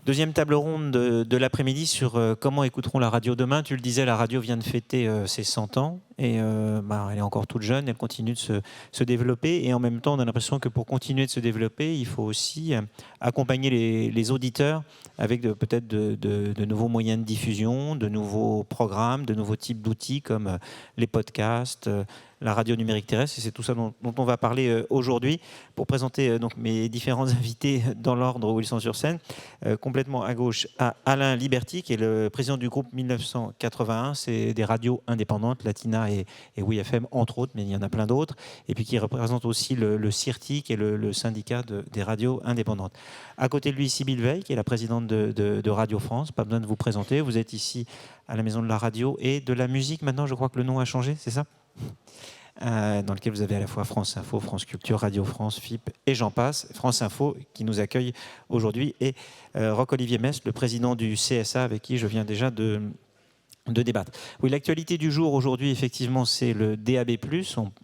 Deuxième table ronde de l'après-midi sur comment écouteront la radio demain. Tu le disais, la radio vient de fêter ses 100 ans et elle est encore toute jeune, elle continue de se développer et en même temps on a l'impression que pour continuer de se développer, il faut aussi accompagner les auditeurs avec peut-être de nouveaux moyens de diffusion, de nouveaux programmes, de nouveaux types d'outils comme les podcasts, la radio numérique terrestre, et c'est tout ça dont on va parler aujourd'hui pour présenter donc mes différents invités dans l'ordre où ils sont sur scène. Complètement à gauche, à Alain Liberty, qui est le président du groupe 1981, c'est des radios indépendantes, Latina et WeFM entre autres, mais il y en a plein d'autres, et puis qui représente aussi le CIRTI, qui est le syndicat des radios indépendantes. À côté de lui, Sybille Veil, qui est la présidente de Radio France, pas besoin de vous présenter, vous êtes ici à la Maison de la Radio et de la musique, maintenant je crois que le nom a changé, c'est ça ? Dans lequel vous avez à la fois France Info, France Culture, Radio France, FIP et j'en passe. France Info qui nous accueille aujourd'hui et Roch-Olivier Mess, le président du CSA avec qui je viens déjà de débattre. Oui, l'actualité du jour aujourd'hui, effectivement, c'est le DAB+.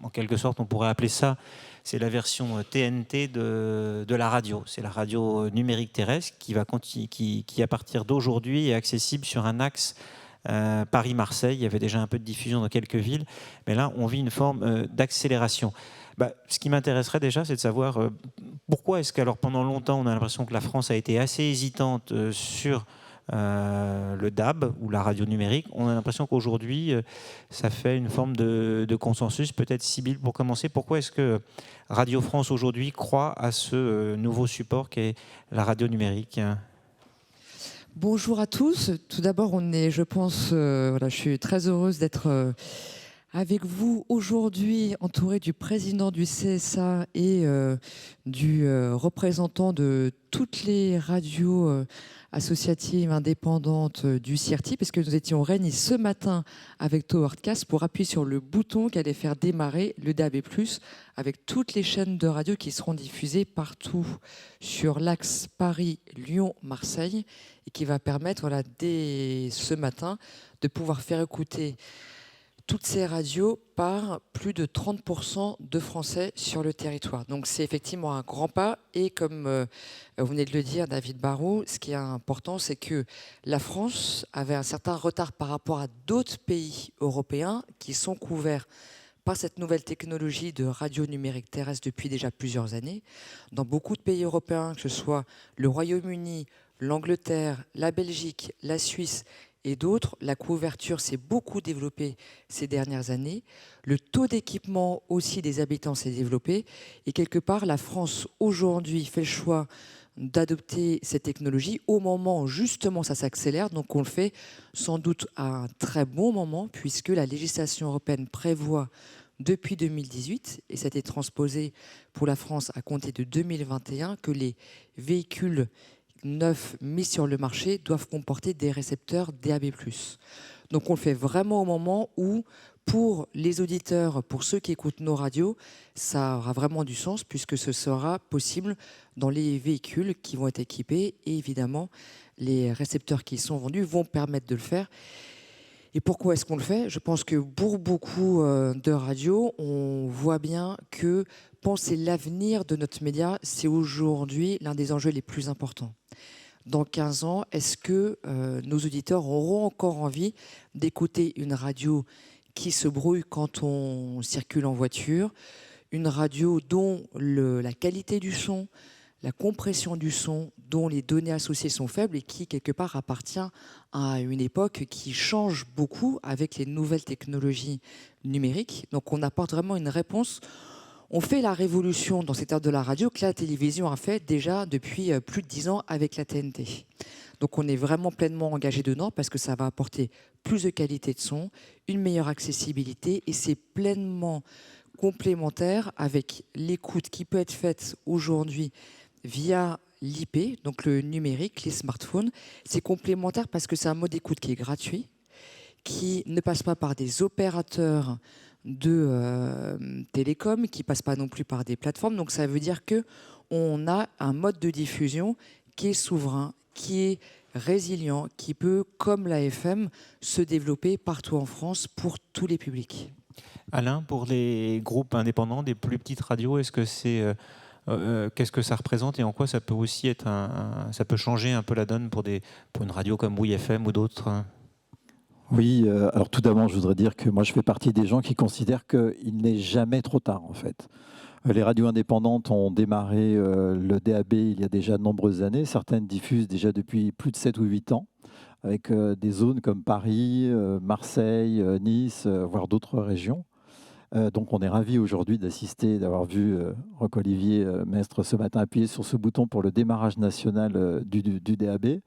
En quelque sorte, on pourrait appeler ça, c'est la version TNT de la radio. C'est la radio numérique terrestre qui à partir d'aujourd'hui, est accessible sur un axe Paris-Marseille. Il y avait déjà un peu de diffusion dans quelques villes, mais là, on vit une forme d'accélération. Ce qui m'intéresserait déjà, c'est de savoir pourquoi est-ce qu'alors pendant longtemps, on a l'impression que la France a été assez hésitante sur le DAB ou la radio numérique. On a l'impression qu'aujourd'hui, ça fait une forme de consensus. Peut-être, Sybille, pour commencer, pourquoi est-ce que Radio France aujourd'hui croit à ce nouveau support qu'est la radio numérique ? Bonjour à tous. Tout d'abord, je suis très heureuse d'être avec vous aujourd'hui, entourée du président du CSA et du représentant de toutes les radios associatives indépendantes du CIRTI, parce que nous étions réunis ce matin avec Towercast pour appuyer sur le bouton qui allait faire démarrer le DAB+, avec toutes les chaînes de radio qui seront diffusées partout sur l'axe Paris-Lyon-Marseille et qui va permettre, dès ce matin, de pouvoir faire écouter toutes ces radios par plus de 30% de Français sur le territoire. Donc c'est effectivement un grand pas. Et comme vous venez de le dire, David Barrault, ce qui est important, c'est que la France avait un certain retard par rapport à d'autres pays européens qui sont couverts par cette nouvelle technologie de radio numérique terrestre depuis déjà plusieurs années. Dans beaucoup de pays européens, que ce soit le Royaume-Uni, l'Angleterre, la Belgique, la Suisse et d'autres, la couverture s'est beaucoup développée ces dernières années. Le taux d'équipement aussi des habitants s'est développé. Et quelque part, la France aujourd'hui fait le choix d'adopter cette technologie au moment où justement ça s'accélère. Donc on le fait sans doute à un très bon moment, puisque la législation européenne prévoit depuis 2018, et ça a été transposé pour la France à compter de 2021, que les véhicules neufs mis sur le marché doivent comporter des récepteurs DAB+. Donc on le fait vraiment au moment où, pour les auditeurs, pour ceux qui écoutent nos radios, ça aura vraiment du sens, puisque ce sera possible dans les véhicules qui vont être équipés, et évidemment les récepteurs qui sont vendus vont permettre de le faire. Et pourquoi est-ce qu'on le fait ? Je pense que pour beaucoup de radios, on voit bien que penser l'avenir de notre média, c'est aujourd'hui l'un des enjeux les plus importants. Dans 15 ans, est-ce que nos auditeurs auront encore envie d'écouter une radio qui se brouille quand on circule en voiture, une radio dont la qualité du son, la compression du son, dont les données associées sont faibles et qui, quelque part, appartient à une époque qui change beaucoup avec les nouvelles technologies numériques. Donc on apporte vraiment une réponse. On fait la révolution dans cette ère de la radio que la télévision a fait déjà depuis plus de 10 ans avec la TNT. Donc on est vraiment pleinement engagé dedans parce que ça va apporter plus de qualité de son, une meilleure accessibilité, et c'est pleinement complémentaire avec l'écoute qui peut être faite aujourd'hui via l'IP, donc le numérique, les smartphones. C'est complémentaire parce que c'est un mode d'écoute qui est gratuit, qui ne passe pas par des opérateurs de télécom, qui ne passe pas non plus par des plateformes. Donc ça veut dire qu'on a un mode de diffusion qui est souverain, qui est résilient, qui peut, comme la FM, se développer partout en France pour tous les publics. Alain, pour les groupes indépendants, des plus petites radios, est-ce que qu'est-ce que ça représente et en quoi ça peut aussi être ça peut changer un peu la donne pour une radio comme Oui FM ou d'autres? Oui, alors tout d'abord, je voudrais dire que moi, je fais partie des gens qui considèrent qu'il n'est jamais trop tard, en fait. Les radios indépendantes ont démarré le DAB il y a déjà de nombreuses années. Certaines diffusent déjà depuis plus de 7 ou 8 ans, avec des zones comme Paris, Marseille, Nice, voire d'autres régions. Donc on est ravis aujourd'hui d'assister, d'avoir vu Roch-Olivier Mestre ce matin appuyer sur ce bouton pour le démarrage national du DAB.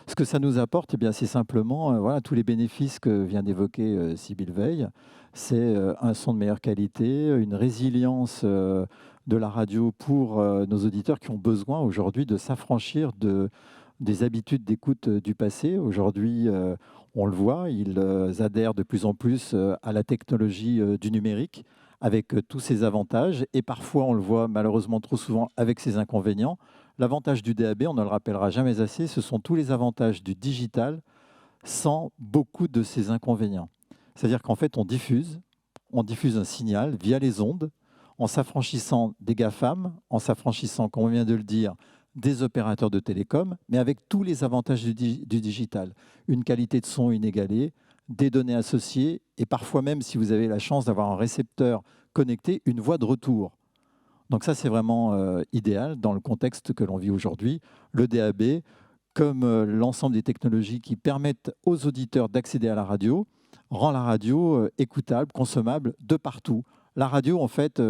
Ce que ça nous apporte, eh bien, c'est simplement voilà, tous les bénéfices que vient d'évoquer Sybille Veil. C'est un son de meilleure qualité, une résilience de la radio pour nos auditeurs qui ont besoin aujourd'hui de s'affranchir des habitudes d'écoute du passé. Aujourd'hui, on le voit, ils adhèrent de plus en plus à la technologie du numérique avec tous ses avantages et parfois, on le voit malheureusement trop souvent avec ses inconvénients. L'avantage du DAB, on ne le rappellera jamais assez, ce sont tous les avantages du digital sans beaucoup de ses inconvénients. C'est-à-dire qu'en fait, on diffuse un signal via les ondes en s'affranchissant des GAFAM, en s'affranchissant, comme on vient de le dire, des opérateurs de télécom, mais avec tous les avantages du digital. Une qualité de son inégalée, des données associées et parfois même, si vous avez la chance d'avoir un récepteur connecté, une voie de retour. Donc ça, c'est vraiment idéal dans le contexte que l'on vit aujourd'hui. Le DAB, comme l'ensemble des technologies qui permettent aux auditeurs d'accéder à la radio, rend la radio écoutable, consommable de partout. La radio, en fait,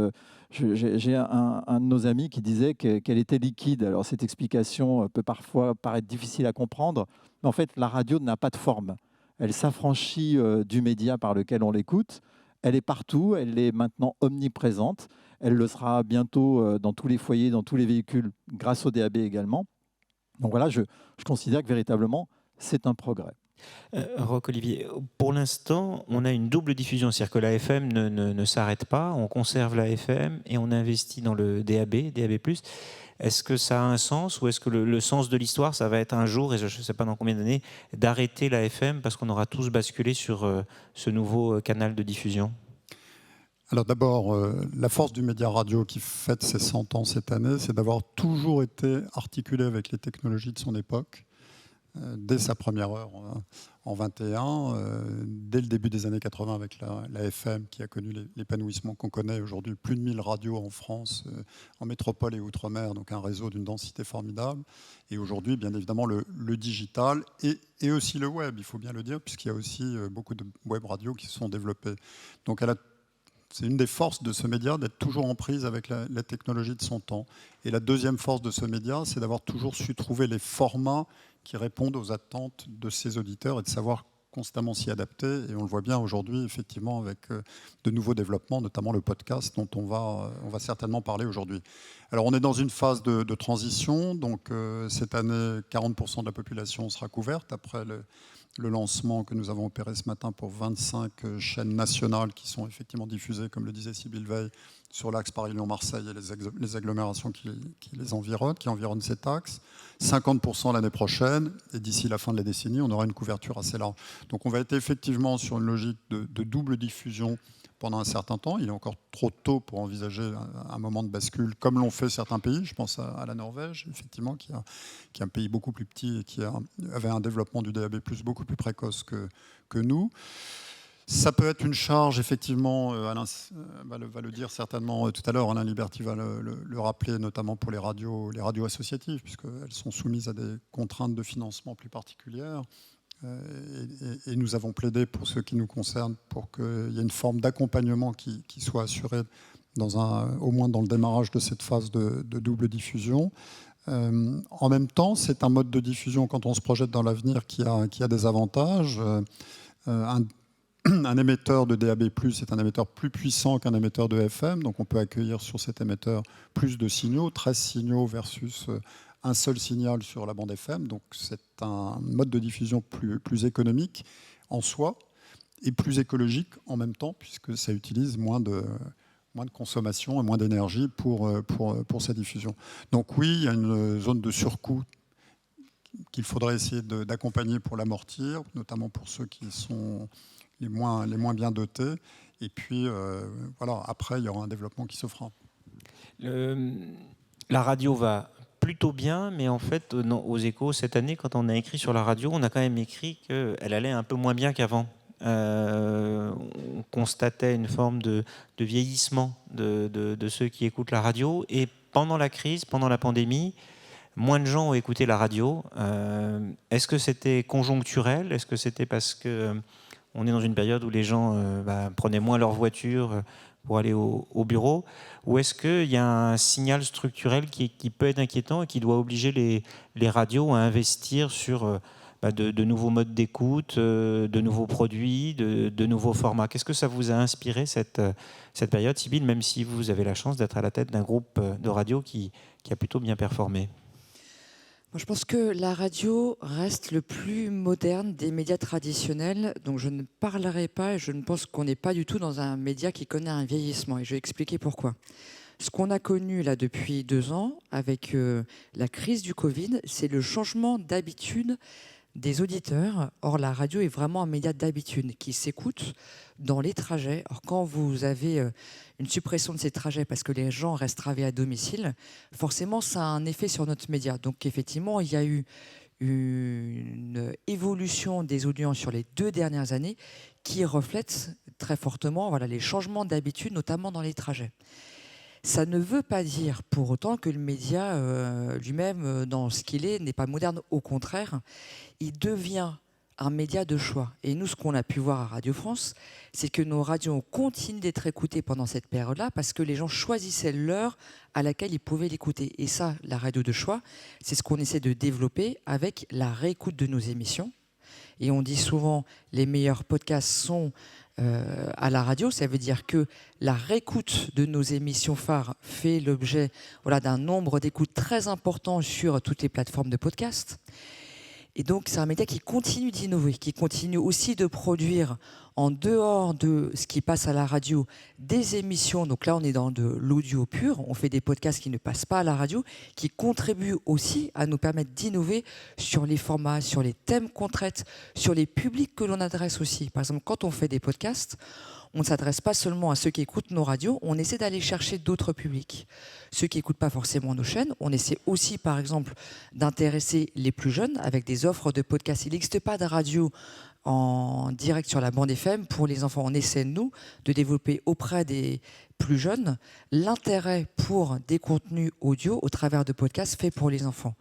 j'ai un de nos amis qui disait qu'elle était liquide. Alors cette explication peut parfois paraître difficile à comprendre, mais en fait, la radio n'a pas de forme. Elle s'affranchit du média par lequel on l'écoute. Elle est partout, elle est maintenant omniprésente. Elle le sera bientôt dans tous les foyers, dans tous les véhicules, grâce au DAB également. Donc voilà, je considère que véritablement, c'est un progrès. Roch-Olivier, pour l'instant, on a une double diffusion, c'est-à-dire que la FM ne s'arrête pas, on conserve la FM et on investit dans le DAB, DAB+. Est-ce que ça a un sens ou est-ce que le sens de l'histoire, ça va être un jour, et je ne sais pas dans combien d'années, d'arrêter la FM parce qu'on aura tous basculé sur ce nouveau canal de diffusion? Alors d'abord, la force du média radio qui fête ses 100 ans cette année, c'est d'avoir toujours été articulé avec les technologies de son époque. Dès sa première heure en 21, dès le début des années 80 avec la FM qui a connu l'épanouissement qu'on connaît aujourd'hui, plus de 1000 radios en France, en métropole et outre-mer, donc un réseau d'une densité formidable. Et aujourd'hui, bien évidemment, le digital et aussi le web, il faut bien le dire, puisqu'il y a aussi beaucoup de web radios qui se sont développées. Donc c'est une des forces de ce média d'être toujours en prise avec la technologie de son temps. Et la deuxième force de ce média, c'est d'avoir toujours su trouver les formats qui répondent aux attentes de ses auditeurs et de savoir constamment s'y adapter. Et on le voit bien aujourd'hui, effectivement, avec de nouveaux développements, notamment le podcast, dont on va certainement parler aujourd'hui. Alors, on est dans une phase de transition. Donc, cette année, 40% de la population sera couverte après le lancement que nous avons opéré ce matin pour 25 chaînes nationales qui sont effectivement diffusées, comme le disait Sybille Veil, sur l'axe Paris-Lyon-Marseille et les agglomérations qui les environnent, qui environnent cet axe. 50% l'année prochaine, et d'ici la fin de la décennie, on aura une couverture assez large. Donc on va être effectivement sur une logique de double diffusion pendant un certain temps. Il est encore trop tôt pour envisager un moment de bascule, comme l'ont fait certains pays. Je pense à la Norvège, effectivement, qui est un pays beaucoup plus petit et qui avait un développement du DAB+, beaucoup plus précoce que nous. Ça peut être une charge, effectivement, Alain va le dire certainement tout à l'heure, Alain Liberty va le rappeler, notamment pour les radios associatives, puisqu'elles sont soumises à des contraintes de financement plus particulières. Et nous avons plaidé, pour ce qui nous concerne, pour qu'il y ait une forme d'accompagnement qui soit assurée au moins dans le démarrage de cette phase de double diffusion. En même temps, c'est un mode de diffusion, quand on se projette dans l'avenir, qui a des avantages. Un émetteur de DAB+, est un émetteur plus puissant qu'un émetteur de FM, donc on peut accueillir sur cet émetteur plus de signaux, 13 signaux versus un seul signal sur la bande FM. Donc c'est un mode de diffusion plus économique en soi et plus écologique en même temps, puisque ça utilise moins de consommation et moins d'énergie pour sa diffusion. Donc oui, il y a une zone de surcoût qu'il faudrait essayer d'accompagner pour l'amortir, notamment pour ceux qui sont les moins bien dotés. Et puis, voilà, après, il y aura un développement qui se fera. La radio va plutôt bien, mais en fait, aux Échos, cette année, quand on a écrit sur la radio, on a quand même écrit qu'elle allait un peu moins bien qu'avant. On constatait une forme de vieillissement de ceux qui écoutent la radio. Et pendant la crise, pendant la pandémie, moins de gens ont écouté la radio. Est-ce que c'était conjoncturel ? Est-ce que c'était parce qu'on est dans une période où les gens prenaient moins leur voiture pour aller au bureau ? Ou est-ce qu'il y a un signal structurel qui peut être inquiétant et qui doit obliger les radios à investir sur de nouveaux modes d'écoute, de nouveaux produits, de nouveaux formats ? Qu'est-ce que ça vous a inspiré cette période, Sybille, même si vous avez la chance d'être à la tête d'un groupe de radio qui a plutôt bien performé ? Je pense que la radio reste le plus moderne des médias traditionnels, donc je ne parlerai pas et je ne pense qu'on n'est pas du tout dans un média qui connaît un vieillissement, et je vais expliquer pourquoi. Ce qu'on a connu là depuis 2 ans avec la crise du Covid, c'est le changement d'habitude des auditeurs. Or, la radio est vraiment un média d'habitude qui s'écoute dans les trajets. Or, quand vous avez une suppression de ces trajets parce que les gens restent travailler à domicile, forcément, ça a un effet sur notre média. Donc, effectivement, il y a eu une évolution des audiences sur les 2 dernières années qui reflète très fortement les changements d'habitude, notamment dans les trajets. Ça ne veut pas dire pour autant que le média lui-même, dans ce qu'il est, n'est pas moderne. Au contraire, il devient un média de choix. Et nous, ce qu'on a pu voir à Radio France, c'est que nos radios ont continué d'être écoutées pendant cette période-là parce que les gens choisissaient l'heure à laquelle ils pouvaient l'écouter. Et ça, la radio de choix, c'est ce qu'on essaie de développer avec la réécoute de nos émissions. Et on dit souvent, les meilleurs podcasts sont à la radio. Ça veut dire que la réécoute de nos émissions phares fait l'objet d'un nombre d'écoutes très important sur toutes les plateformes de podcast. Et donc, c'est un média qui continue d'innover, qui continue aussi de produire, en dehors de ce qui passe à la radio, des émissions. Donc là, on est dans de l'audio pur. On fait des podcasts qui ne passent pas à la radio, qui contribuent aussi à nous permettre d'innover sur les formats, sur les thèmes qu'on traite, sur les publics que l'on adresse aussi. Par exemple, quand on fait des podcasts, on ne s'adresse pas seulement à ceux qui écoutent nos radios, on essaie d'aller chercher d'autres publics. Ceux qui n'écoutent pas forcément nos chaînes, on essaie aussi, par exemple, d'intéresser les plus jeunes avec des offres de podcasts. Il n'existe pas de radio en direct sur la bande FM pour les enfants. On essaie, nous, de développer auprès des plus jeunes l'intérêt pour des contenus audio au travers de podcasts faits pour les enfants.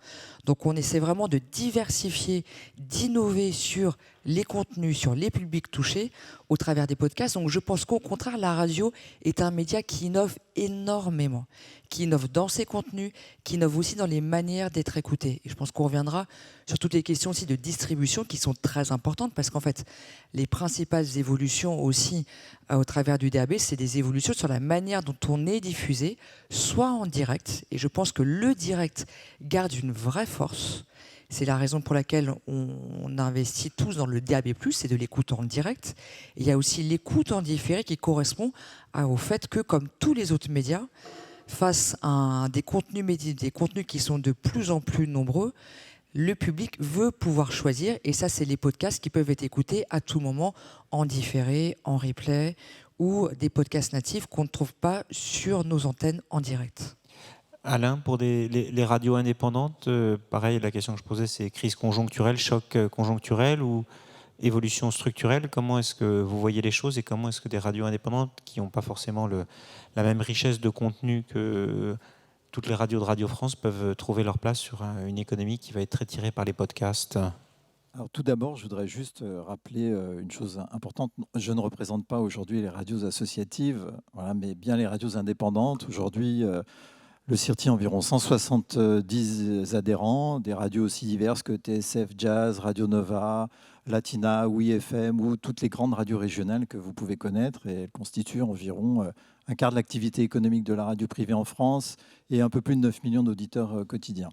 Donc on essaie vraiment de diversifier, d'innover sur les contenus, sur les publics touchés au travers des podcasts. Donc je pense qu'au contraire, la radio est un média qui innove énormément, qui innove dans ses contenus, qui innove aussi dans les manières d'être écouté. Et je pense qu'on reviendra sur toutes les questions aussi de distribution qui sont très importantes parce qu'en fait, les principales évolutions aussi au travers du DAB, c'est des évolutions sur la manière dont on est diffusé, soit en direct, et je pense que le direct garde une vraie force. C'est la raison pour laquelle on investit tous dans le DAB+, c'est de l'écoute en direct. Et il y a aussi l'écoute en différé qui correspond au fait que, comme tous les autres médias, face à des contenus qui sont de plus en plus nombreux, le public veut pouvoir choisir. Et ça, c'est les podcasts qui peuvent être écoutés à tout moment, en différé, en replay, ou des podcasts natifs qu'on ne trouve pas sur nos antennes en direct. Alain, pour les radios indépendantes, pareil, la question que je posais, c'est crise conjoncturelle, choc conjoncturel ou évolution structurelle. Comment est-ce que vous voyez les choses et comment est-ce que des radios indépendantes qui n'ont pas forcément la même richesse de contenu que toutes les radios de Radio France peuvent trouver leur place sur une économie qui va être très tirée par les podcasts ? Alors, tout d'abord, je voudrais juste rappeler une chose importante. Je ne représente pas aujourd'hui les radios associatives, mais bien les radios indépendantes. Aujourd'hui, le CIRTI a environ 170 adhérents, des radios aussi diverses que TSF Jazz, Radio Nova, Latina, Oui FM ou toutes les grandes radios régionales que vous pouvez connaître. Et elles constituent environ un quart de l'activité économique de la radio privée en France et un peu plus de 9 millions d'auditeurs quotidiens.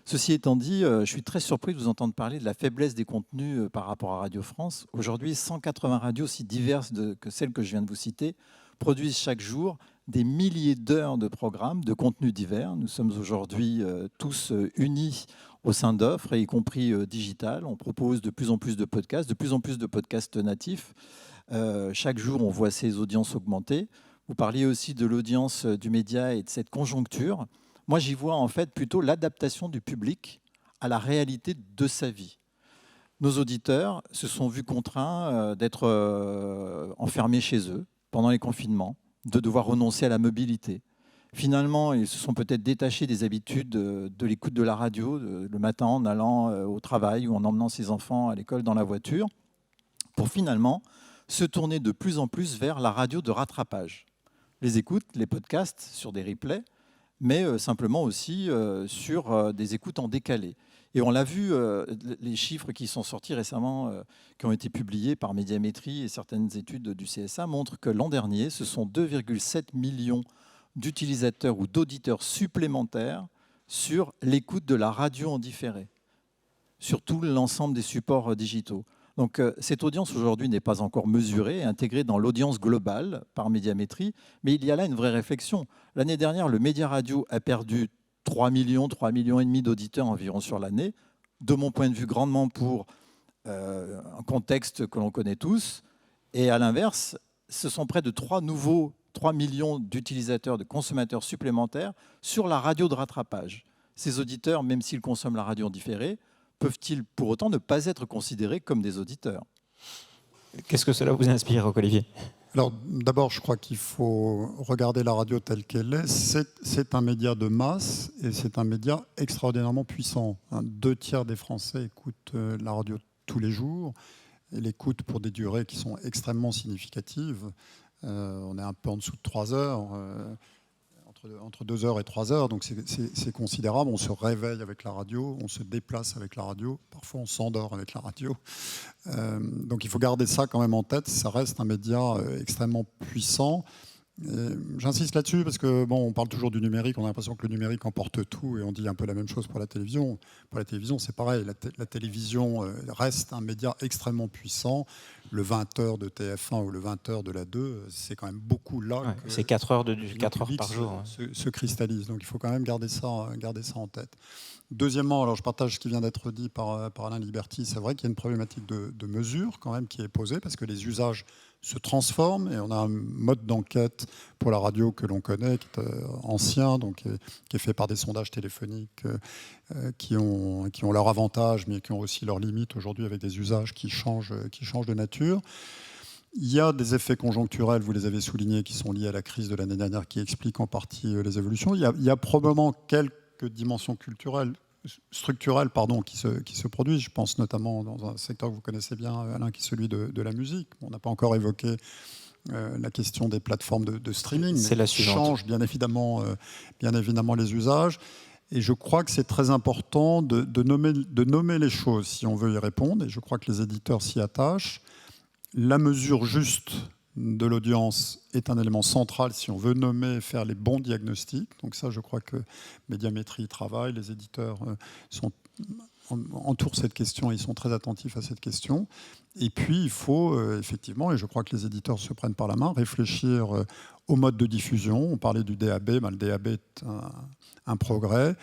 Ceci étant dit, je suis très surpris de vous entendre parler de la faiblesse des contenus par rapport à Radio France. Aujourd'hui, 180 radios aussi diverses que celles que je viens de vous citer produisent chaque jour des milliers d'heures de programmes, de contenus divers. Nous sommes aujourd'hui tous unis au sein d'offres, y compris digital. On propose de plus en plus de podcasts natifs. Chaque jour, on voit ces audiences augmenter. Vous parliez aussi de l'audience du média et de cette conjoncture. Moi, j'y vois en fait plutôt l'adaptation du public à la réalité de sa vie. Nos auditeurs se sont vus contraints d'être enfermés chez eux pendant les confinements, de devoir renoncer à la mobilité. Finalement, ils se sont peut-être détachés des habitudes de l'écoute de la radio le matin en allant au travail ou en emmenant ses enfants à l'école dans la voiture, pour finalement se tourner de plus en plus vers la radio de rattrapage. Les écoutes, les podcasts sur des replays, mais simplement aussi sur des écoutes en décalé. Et on l'a vu, les chiffres qui sont sortis récemment, qui ont été publiés par Médiamétrie et certaines études du CSA, montrent que l'an dernier, ce sont 2,7 millions d'utilisateurs ou d'auditeurs supplémentaires sur l'écoute de la radio en différé, sur tout l'ensemble des supports digitaux. Donc cette audience aujourd'hui n'est pas encore mesurée et intégrée dans l'audience globale par Médiamétrie, mais il y a là une vraie réflexion. L'année dernière, le média radio a perdu 3 millions et demi d'auditeurs environ sur l'année, de mon point de vue grandement pour un contexte que l'on connaît tous. Et à l'inverse, ce sont près de 3 millions d'utilisateurs, de consommateurs supplémentaires sur la radio de rattrapage. Ces auditeurs, même s'ils consomment la radio en différé, peuvent-ils pour autant ne pas être considérés comme des auditeurs? Qu'est-ce que cela vous inspire, Olivier? Alors d'abord, je crois qu'il faut regarder la radio telle qu'elle est. C'est un média de masse et c'est un média extraordinairement puissant. 2/3 des Français écoutent la radio tous les jours et l'écoutent pour des durées qui sont extrêmement significatives. On est un peu en dessous de 3 heures. Entre 2 heures et 3 heures, donc c'est considérable. On se réveille avec la radio, on se déplace avec la radio, parfois on s'endort avec la radio. Donc il faut garder ça quand même en tête, ça reste un média extrêmement puissant. J'insiste là-dessus parce que bon, on parle toujours du numérique, on a l'impression que le numérique emporte tout et on dit un peu la même chose pour la télévision. Pour la télévision, c'est pareil, la télévision reste un média extrêmement puissant. Le 20h de TF1 ou le 20h de la 2, c'est quand même beaucoup là. Que c'est 4 heures par jour. Se cristallise, donc il faut quand même garder ça en tête. Deuxièmement, alors je partage ce qui vient d'être dit par Alain Liberty, c'est vrai qu'il y a une problématique de mesure quand même qui est posée parce que les usages se transforment et on a un mode d'enquête pour la radio que l'on connaît, qui est ancien, donc qui est fait par des sondages téléphoniques qui ont leurs avantages mais qui ont aussi leurs limites aujourd'hui avec des usages qui changent de nature. Il y a des effets conjoncturels, vous les avez soulignés, qui sont liés à la crise de l'année dernière, qui expliquent en partie les évolutions. Il y a probablement quelques dimensions structurelles qui se produisent. Je pense notamment dans un secteur que vous connaissez bien, Alain, qui est celui de la musique. On n'a pas encore évoqué la question des plateformes de streaming. C'est la suivante. Change bien évidemment les usages. Et je crois que c'est très important de nommer les choses si on veut y répondre. Et je crois que les éditeurs s'y attachent. La mesure juste de l'audience est un élément central si on veut nommer et faire les bons diagnostics. Donc ça, je crois que Médiamétrie travaille, les éditeurs entourent cette question et ils sont très attentifs à cette question. Et puis, il faut effectivement, et je crois que les éditeurs se prennent par la main, réfléchir au mode de diffusion. On parlait du DAB, le DAB est un progrès.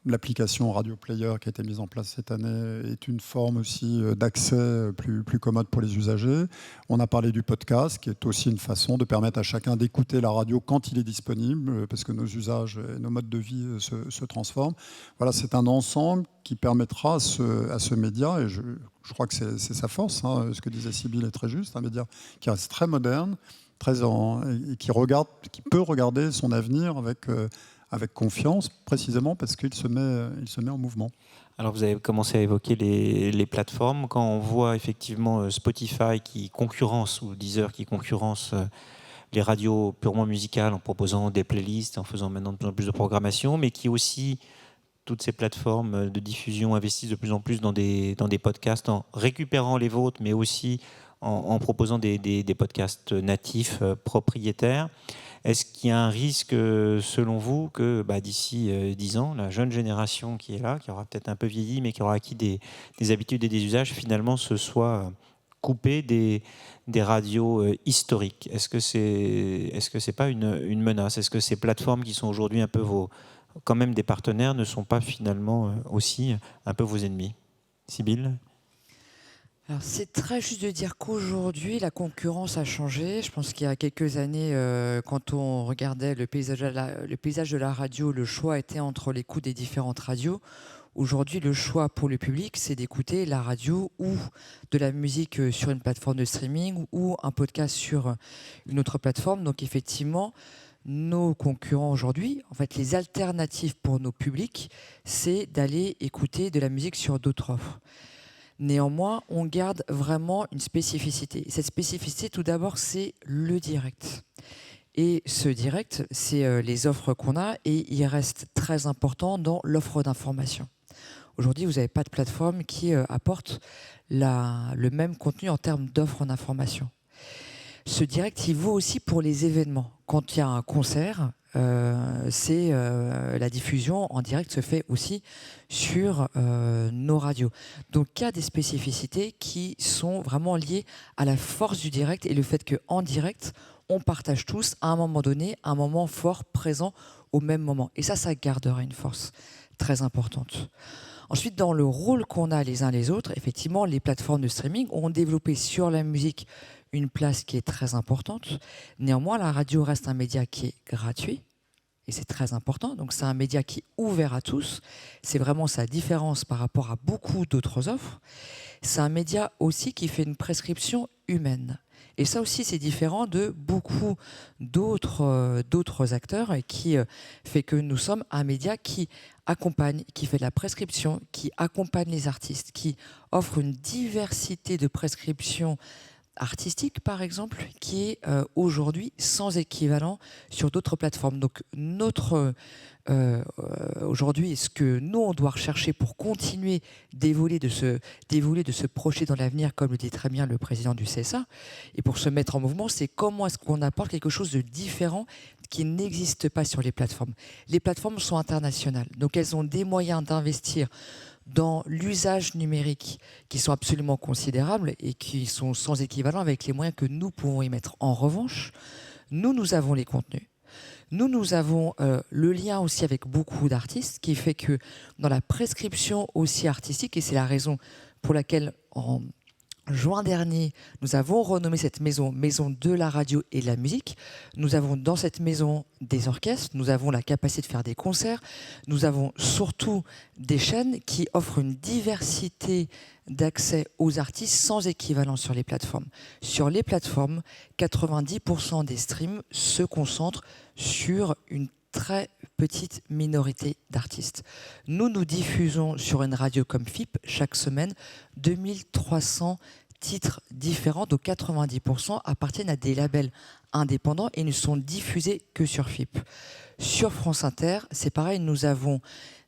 L'application Radio Player qui a été mise en place cette année est une forme aussi d'accès plus commode pour les usagers. On a parlé du podcast qui est aussi une façon de permettre à chacun d'écouter la radio quand il est disponible parce que nos usages et nos modes de vie se transforment. Voilà, c'est un ensemble qui permettra à ce média, et je crois que c'est sa force, ce que disait Sybille est très juste, un média qui reste très moderne, et qui peut regarder son avenir avec confiance, précisément parce qu'il se met en mouvement. Alors vous avez commencé à évoquer les plateformes. Quand on voit effectivement Spotify qui concurrence, ou Deezer qui concurrence les radios purement musicales en proposant des playlists, en faisant maintenant de plus en plus de programmation, mais qui aussi, toutes ces plateformes de diffusion investissent de plus en plus dans des podcasts en récupérant les vôtres, mais aussi en proposant des podcasts natifs propriétaires. Est-ce qu'il y a un risque, selon vous, que d'ici 10 ans, la jeune génération qui est là, qui aura peut-être un peu vieilli, mais qui aura acquis des habitudes et des usages, finalement se soit coupée des radios historiques? Est-ce que c'est pas une menace? Est-ce que ces plateformes qui sont aujourd'hui un peu quand même des partenaires ne sont pas finalement aussi un peu vos ennemis? Sibylle? Alors, c'est très juste de dire qu'aujourd'hui, la concurrence a changé. Je pense qu'il y a quelques années, quand on regardait le paysage de la radio, le choix était entre l'écoute des différentes radios. Aujourd'hui, le choix pour le public, c'est d'écouter la radio ou de la musique sur une plateforme de streaming ou un podcast sur une autre plateforme. Donc, effectivement, nos concurrents aujourd'hui, en fait, les alternatives pour nos publics, c'est d'aller écouter de la musique sur d'autres offres. Néanmoins, on garde vraiment une spécificité. Cette spécificité, tout d'abord, c'est le direct. Et ce direct, c'est les offres qu'on a et il reste très important dans l'offre d'information. Aujourd'hui, vous n'avez pas de plateforme qui apporte le même contenu en termes d'offres d'information. Ce direct, il vaut aussi pour les événements. Quand il y a un concert, la diffusion en direct se fait aussi sur nos radios. Donc il y a des spécificités qui sont vraiment liées à la force du direct et le fait qu'en direct, on partage tous à un moment donné, un moment fort présent au même moment. Et ça gardera une force très importante. Ensuite, dans le rôle qu'on a les uns les autres, effectivement, les plateformes de streaming ont développé sur la musique une place qui est très importante. Néanmoins, la radio reste un média qui est gratuit. Et c'est très important. Donc, c'est un média qui est ouvert à tous. C'est vraiment sa différence par rapport à beaucoup d'autres offres. C'est un média aussi qui fait une prescription humaine. Et ça aussi, c'est différent de beaucoup d'autres acteurs et qui fait que nous sommes un média qui accompagne, qui fait de la prescription, qui accompagne les artistes, qui offre une diversité de prescriptions artistique, par exemple, qui est aujourd'hui sans équivalent sur d'autres plateformes. Donc, aujourd'hui, ce que nous, on doit rechercher pour continuer d'évoluer, de se projeter dans l'avenir, comme le dit très bien le président du CSA, et pour se mettre en mouvement, c'est comment est-ce qu'on apporte quelque chose de différent qui n'existe pas sur les plateformes. Les plateformes sont internationales, donc elles ont des moyens d'investir dans l'usage numérique qui sont absolument considérables et qui sont sans équivalent avec les moyens que nous pouvons y mettre. En revanche, nous avons les contenus. Nous avons le lien aussi avec beaucoup d'artistes qui fait que dans la prescription aussi artistique, et c'est la raison pour laquelle en juin dernier, nous avons renommé cette maison de la radio et de la musique. Nous avons dans cette maison des orchestres, nous avons la capacité de faire des concerts, nous avons surtout des chaînes qui offrent une diversité d'accès aux artistes sans équivalent sur les plateformes. Sur les plateformes, 90% des streams se concentrent sur une très petite minorité d'artistes. Nous diffusons sur une radio comme FIP chaque semaine 2300 titres différents, dont 90% appartiennent à des labels indépendants et ne sont diffusés que sur FIP. Sur France Inter, c'est pareil, nous avons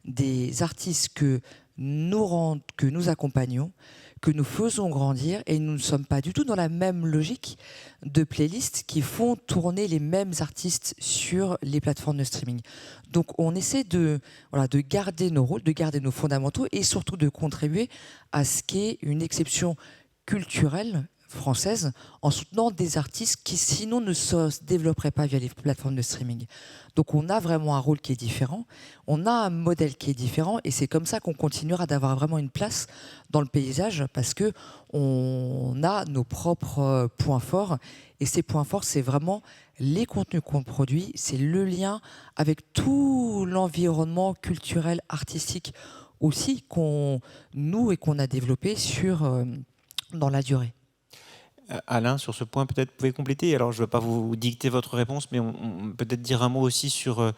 des artistes que nous accompagnons, que nous faisons grandir et nous ne sommes pas du tout dans la même logique de playlists qui font tourner les mêmes artistes sur les plateformes de streaming. Donc on essaie de garder nos rôles, de garder nos fondamentaux et surtout de contribuer à ce qu'est une exception culturelle française en soutenant des artistes qui sinon ne se développeraient pas via les plateformes de streaming. Donc on a vraiment un rôle qui est différent, on a un modèle qui est différent et c'est comme ça qu'on continuera d'avoir vraiment une place dans le paysage parce que on a nos propres points forts et ces points forts c'est vraiment les contenus qu'on produit, c'est le lien avec tout l'environnement culturel, artistique aussi qu'on a développé dans la durée. Alain, sur ce point, peut-être pouvez compléter. Alors, je ne veux pas vous dicter votre réponse, mais on peut-être dire un mot aussi sur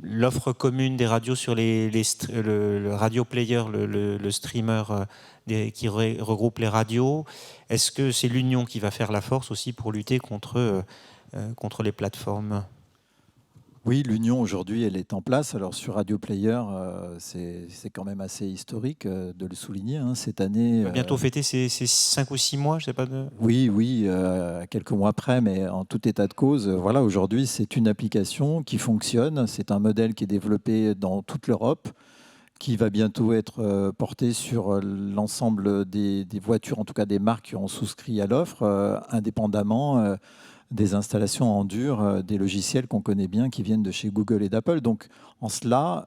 l'offre commune des radios sur le radio player, le streamer qui regroupe les radios. Est-ce que c'est l'union qui va faire la force aussi pour lutter contre les plateformes ? Oui, l'union aujourd'hui, elle est en place. Alors sur Radio Player, c'est quand même assez historique de le souligner. Hein. Cette année, On va bientôt fêter ces 5 ou 6 mois, je sais pas. oui, quelques mois après, mais en tout état de cause, voilà, aujourd'hui, c'est une application qui fonctionne. C'est un modèle qui est développé dans toute l'Europe, qui va bientôt être porté sur l'ensemble des voitures, en tout cas des marques qui ont souscrit à l'offre, indépendamment des installations en dur, des logiciels qu'on connaît bien qui viennent de chez Google et d'Apple. Donc en cela,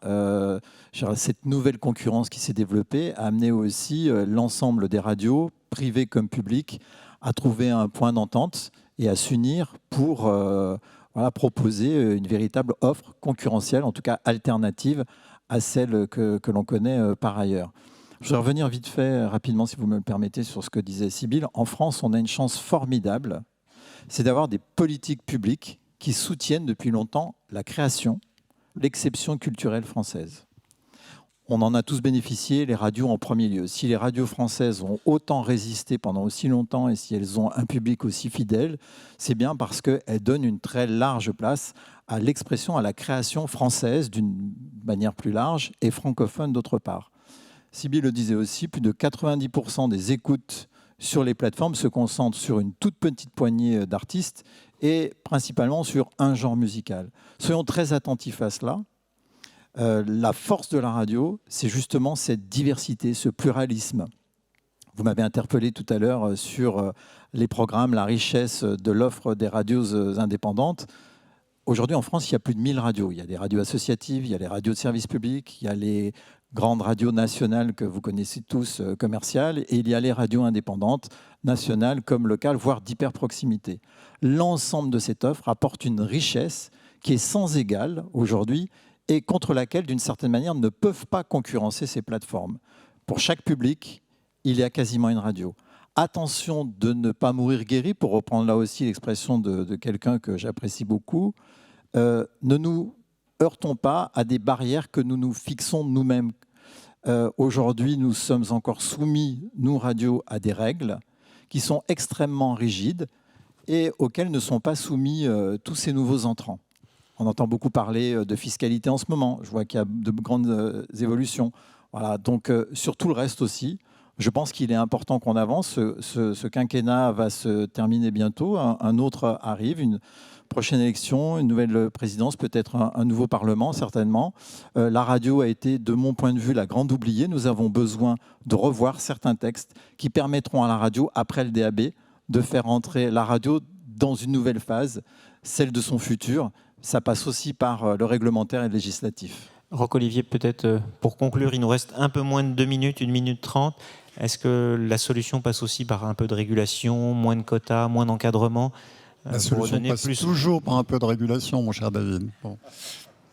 cette nouvelle concurrence qui s'est développée a amené aussi l'ensemble des radios, privées comme publiques, à trouver un point d'entente et à s'unir pour proposer une véritable offre concurrentielle, en tout cas alternative à celle que l'on connaît par ailleurs. Je vais revenir vite fait, rapidement, si vous me le permettez, sur ce que disait Sybille. En France, on a une chance formidable, c'est d'avoir des politiques publiques qui soutiennent depuis longtemps la création, l'exception culturelle française. On en a tous bénéficié, les radios en premier lieu. Si les radios françaises ont autant résisté pendant aussi longtemps et si elles ont un public aussi fidèle, c'est bien parce qu'elles donnent une très large place à l'expression, à la création française d'une manière plus large et francophone d'autre part. Sybille le disait aussi, plus de 90% des écoutes sur les plateformes se concentrent sur une toute petite poignée d'artistes et principalement sur un genre musical. Soyons très attentifs à cela. La force de la radio, c'est justement cette diversité, ce pluralisme. Vous m'avez interpellé tout à l'heure sur les programmes, la richesse de l'offre des radios indépendantes. Aujourd'hui, en France, il y a plus de 1000 radios. Il y a des radios associatives, il y a les radios de service public, il y a les grandes radios nationales que vous connaissez tous, commerciales, et il y a les radios indépendantes, nationales comme locales, voire d'hyper-proximité. L'ensemble de cette offre apporte une richesse qui est sans égale aujourd'hui et contre laquelle, d'une certaine manière, ne peuvent pas concurrencer ces plateformes. Pour chaque public, il y a quasiment une radio. Attention de ne pas mourir guéri, pour reprendre là aussi l'expression de quelqu'un que j'apprécie beaucoup. Ne nous heurtons pas à des barrières que nous nous fixons nous-mêmes. Aujourd'hui, nous sommes encore soumis, nous, radios, à des règles qui sont extrêmement rigides et auxquelles ne sont pas soumis tous ces nouveaux entrants. On entend beaucoup parler de fiscalité en ce moment. Je vois qu'il y a de grandes évolutions. Voilà, donc sur tout le reste aussi, je pense qu'il est important qu'on avance. Ce quinquennat va se terminer bientôt. Un autre arrive, une prochaine élection, une nouvelle présidence, peut-être un nouveau Parlement, certainement. La radio a été, de mon point de vue, la grande oubliée. Nous avons besoin de revoir certains textes qui permettront à la radio, après le DAB, de faire entrer la radio dans une nouvelle phase, celle de son futur. Ça passe aussi par le réglementaire et le législatif. Roch-Olivier, peut-être pour conclure, il nous reste un peu moins de 2 minutes, 1 minute 30. Est-ce que la solution passe aussi par un peu de régulation, moins de quotas, moins d'encadrement La solution passe toujours par un peu de régulation, mon cher David. Bon.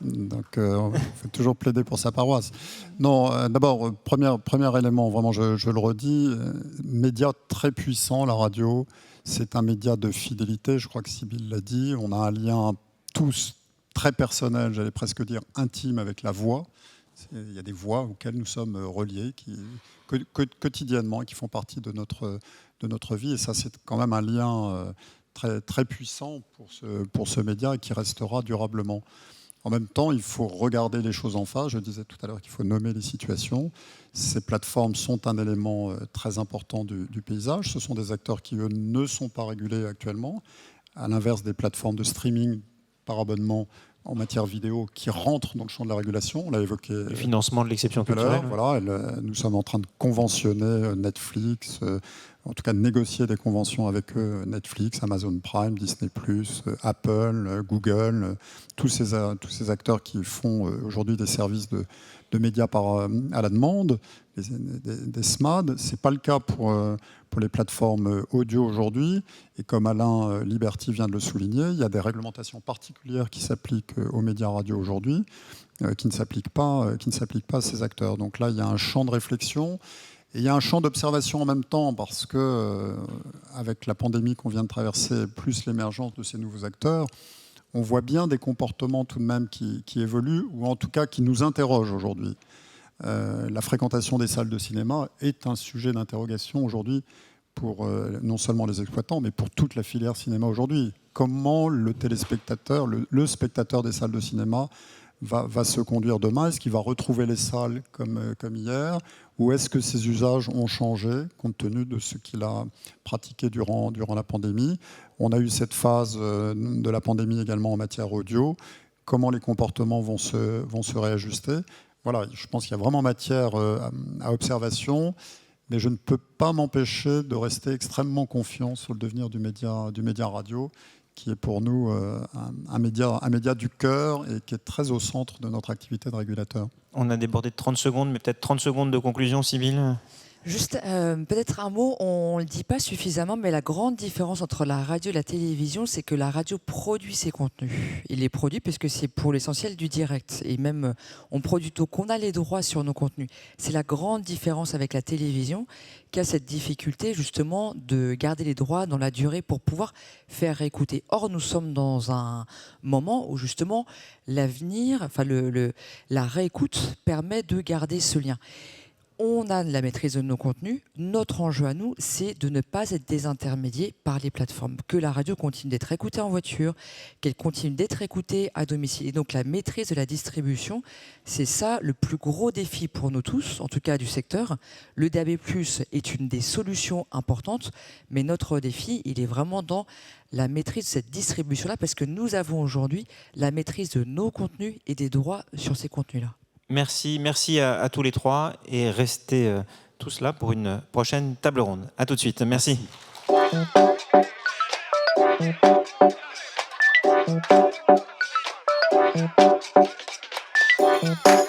Donc, on faut toujours plaider pour sa paroisse. Non, d'abord, premier élément, vraiment, je le redis, média très puissant, la radio, c'est un média de fidélité, je crois que Sybille l'a dit, on a un lien tous très personnel, j'allais presque dire intime avec la voix. Il y a des voix auxquelles nous sommes reliés quotidiennement et qui font partie de notre vie. Et ça, c'est quand même un lien très, très puissant pour ce média et qui restera durablement. En même temps, il faut regarder les choses en face. Je disais tout à l'heure qu'il faut nommer les situations. Ces plateformes sont un élément très important du paysage. Ce sont des acteurs qui, eux, ne sont pas régulés actuellement, à l'inverse des plateformes de streaming par abonnement en matière vidéo qui rentrent dans le champ de la régulation. On l'a évoqué. Le financement de l'exception culturelle. Voilà, nous sommes en train de conventionner Netflix, en tout cas de négocier des conventions avec eux, Netflix, Amazon Prime, Disney+, Apple, Google, tous ces acteurs qui font aujourd'hui des services de médias à la demande, des SMAD. Ce n'est pas le cas pour les plateformes audio aujourd'hui. Et comme Alain Liberty vient de le souligner, il y a des réglementations particulières qui s'appliquent aux médias radio aujourd'hui, qui ne s'appliquent pas à ces acteurs. Donc là, il y a un champ de réflexion et il y a un champ d'observation en même temps parce que, avec la pandémie qu'on vient de traverser, plus l'émergence de ces nouveaux acteurs, on voit bien des comportements tout de même qui évoluent ou en tout cas qui nous interrogent aujourd'hui. La fréquentation des salles de cinéma est un sujet d'interrogation aujourd'hui pour non seulement les exploitants, mais pour toute la filière cinéma aujourd'hui. comment le téléspectateur, le spectateur des salles de cinéma va se conduire demain. Est-ce qu'il va retrouver les salles comme hier, ou est-ce que ses usages ont changé compte tenu de ce qu'il a pratiqué durant la pandémie? On a eu cette phase de la pandémie également en matière audio. Comment les comportements vont se réajuster? Voilà, je pense qu'il y a vraiment matière à observation, mais je ne peux pas m'empêcher de rester extrêmement confiant sur le devenir du média radio, qui est pour nous un média du cœur et qui est très au centre de notre activité de régulateur. On a débordé de 30 secondes, mais peut-être 30 secondes de conclusion, Sybille. Juste peut-être un mot, on ne le dit pas suffisamment, mais la grande différence entre la radio et la télévision, c'est que la radio produit ses contenus. Il les produit parce que c'est pour l'essentiel du direct. Et même, on produit tout, qu'on a les droits sur nos contenus. C'est la grande différence avec la télévision, qui a cette difficulté justement de garder les droits dans la durée pour pouvoir faire écouter. Or, nous sommes dans un moment où justement l'avenir, enfin la réécoute permet de garder ce lien. On a la maîtrise de nos contenus. Notre enjeu à nous, c'est de ne pas être désintermédiés par les plateformes. Que la radio continue d'être écoutée en voiture, qu'elle continue d'être écoutée à domicile. Et donc la maîtrise de la distribution, c'est ça le plus gros défi pour nous tous, en tout cas du secteur. Le DAB+ est une des solutions importantes, mais notre défi, il est vraiment dans la maîtrise de cette distribution-là, parce que nous avons aujourd'hui la maîtrise de nos contenus et des droits sur ces contenus-là. Merci à tous les trois et restez tous là pour une prochaine table ronde. À tout de suite. Merci. Merci.